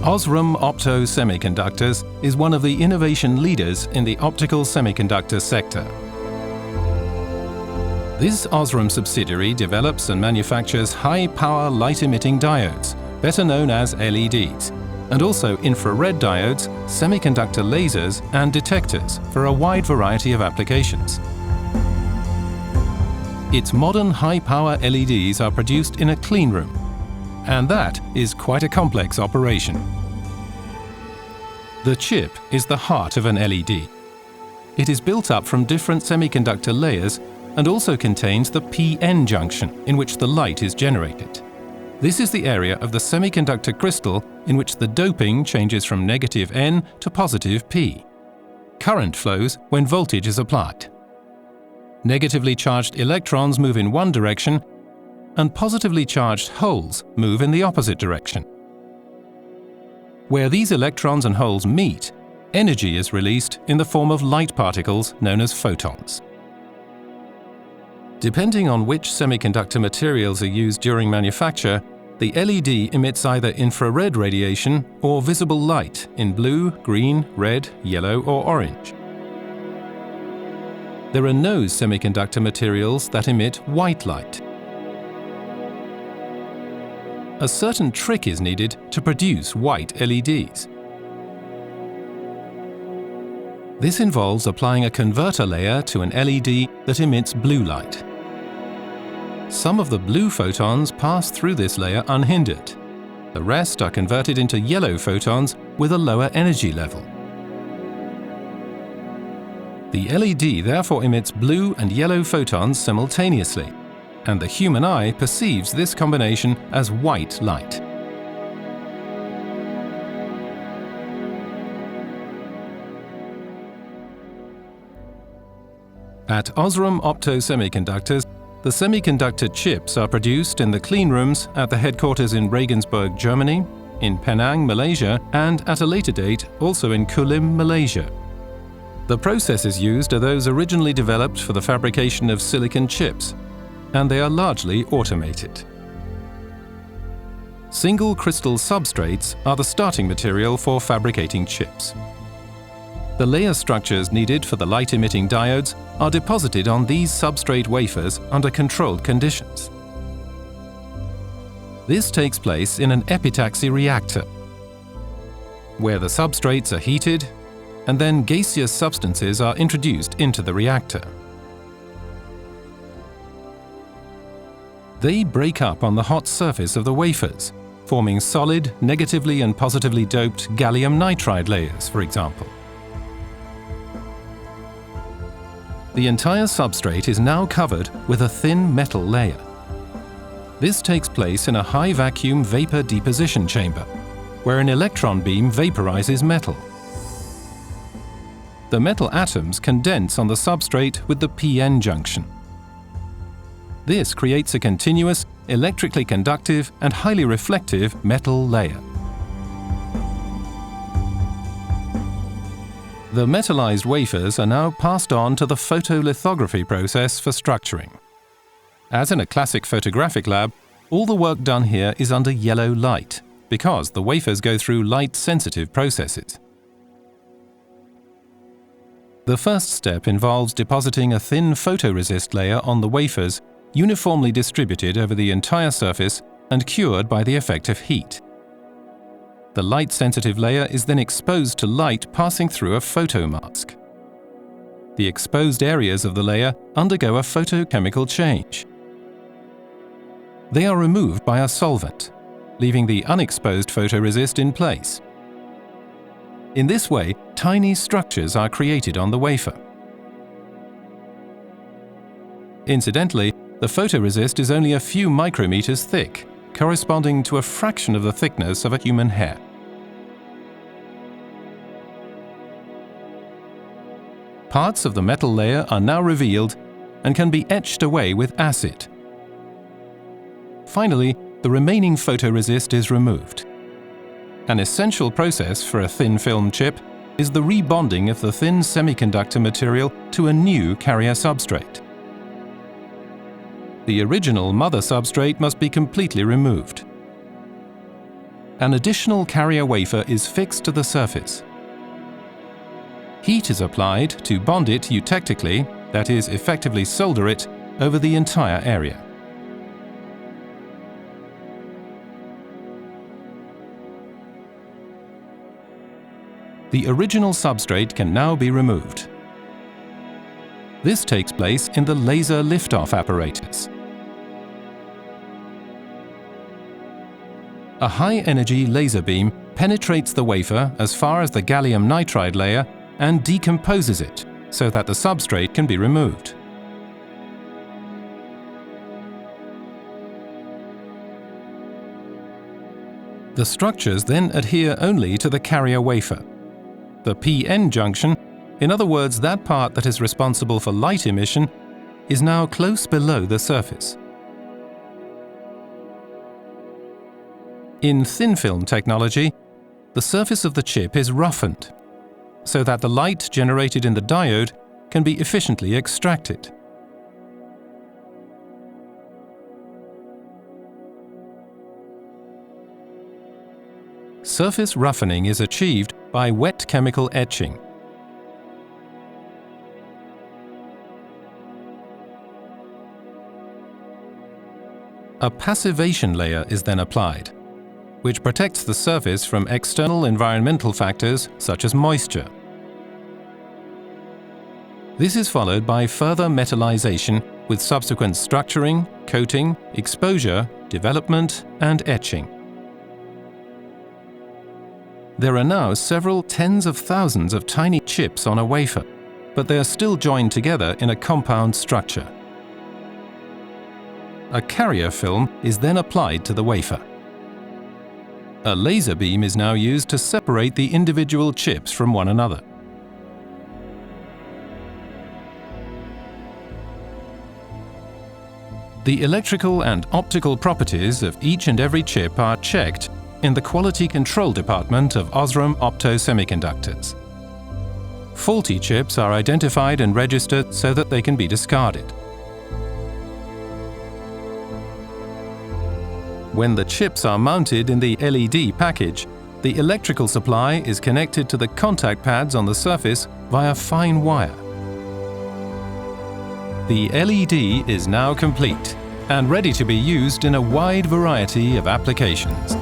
OSRAM Opto Semiconductors is one of the innovation leaders in the optical semiconductor sector. This OSRAM subsidiary develops and manufactures high-power light-emitting diodes, better known as LEDs, and also infrared diodes, semiconductor lasers and detectors for a wide variety of applications. Its modern high-power LEDs are produced in a clean room, and that is quite a complex operation. The chip is the heart of an LED. It is built up from different semiconductor layers and also contains the PN junction in which the light is generated. This is the area of the semiconductor crystal in which the doping changes from negative N to positive P. Current flows when voltage is applied. Negatively charged electrons move in one direction, and positively charged holes move in the opposite direction. Where these electrons and holes meet, energy is released in the form of light particles known as photons. Depending on which semiconductor materials are used during manufacture, the LED emits either infrared radiation or visible light in blue, green, red, yellow or orange. There are no semiconductor materials that emit white light. A certain trick is needed to produce white LEDs. This involves applying a converter layer to an LED that emits blue light. Some of the blue photons pass through this layer unhindered. The rest are converted into yellow photons with a lower energy level. The LED therefore emits blue and yellow photons simultaneously, and the human eye perceives this combination as white light. At OSRAM Opto Semiconductors, the semiconductor chips are produced in the clean rooms at the headquarters in Regensburg, Germany, in Penang, Malaysia, and at a later date also in Kulim, Malaysia. The processes used are those originally developed for the fabrication of silicon chips, and they are largely automated. Single crystal substrates are the starting material for fabricating chips. The layer structures needed for the light-emitting diodes are deposited on these substrate wafers under controlled conditions. This takes place in an epitaxy reactor, where the substrates are heated and then gaseous substances are introduced into the reactor. They break up on the hot surface of the wafers, forming solid, negatively and positively doped gallium nitride layers, for example. The entire substrate is now covered with a thin metal layer. This takes place in a high-vacuum vapor deposition chamber, where an electron beam vaporizes metal. The metal atoms condense on the substrate with the PN junction. This creates a continuous, electrically conductive and highly reflective metal layer. The metallized wafers are now passed on to the photolithography process for structuring. As in a classic photographic lab, all the work done here is under yellow light, because the wafers go through light-sensitive processes. The first step involves depositing a thin photoresist layer on the wafers, uniformly distributed over the entire surface and cured by the effect of heat. The light-sensitive layer is then exposed to light passing through a photomask. The exposed areas of the layer undergo a photochemical change. They are removed by a solvent, leaving the unexposed photoresist in place. In this way, tiny structures are created on the wafer. Incidentally, the photoresist is only a few micrometers thick, corresponding to a fraction of the thickness of a human hair. Parts of the metal layer are now revealed and can be etched away with acid. Finally, the remaining photoresist is removed. An essential process for a thin film chip is the rebonding of the thin semiconductor material to a new carrier substrate. The original mother substrate must be completely removed. an additional carrier wafer is fixed to the surface. Heat is applied to bond it eutectically, that is, effectively solder it, over the entire area. The original substrate can now be removed. This takes place in the laser lift-off apparatus. A high-energy laser beam penetrates the wafer as far as the gallium nitride layer and decomposes it so that the substrate can be removed. The structures then adhere only to the carrier wafer. The PN junction, in other words that part that is responsible for light emission, is now close below the surface. In thin-film technology, the surface of the chip is roughened, so that the light generated in the diode can be efficiently extracted. Surface roughening is achieved by wet chemical etching. A passivation layer is then applied, which protects the surface from external environmental factors such as moisture. This is followed by further metallization with subsequent structuring, coating, exposure, development, and etching. There are now several tens of thousands of tiny chips on a wafer, but they are still joined together in a compound structure. A carrier film is then applied to the wafer. A laser beam is now used to separate the individual chips from one another. The electrical and optical properties of each and every chip are checked in the Quality Control Department of OSRAM Opto Semiconductors. Faulty chips are identified and registered so that they can be discarded. When the chips are mounted in the LED package, the electrical supply is connected to the contact pads on the surface via fine wire. The LED is now complete and ready to be used in a wide variety of applications.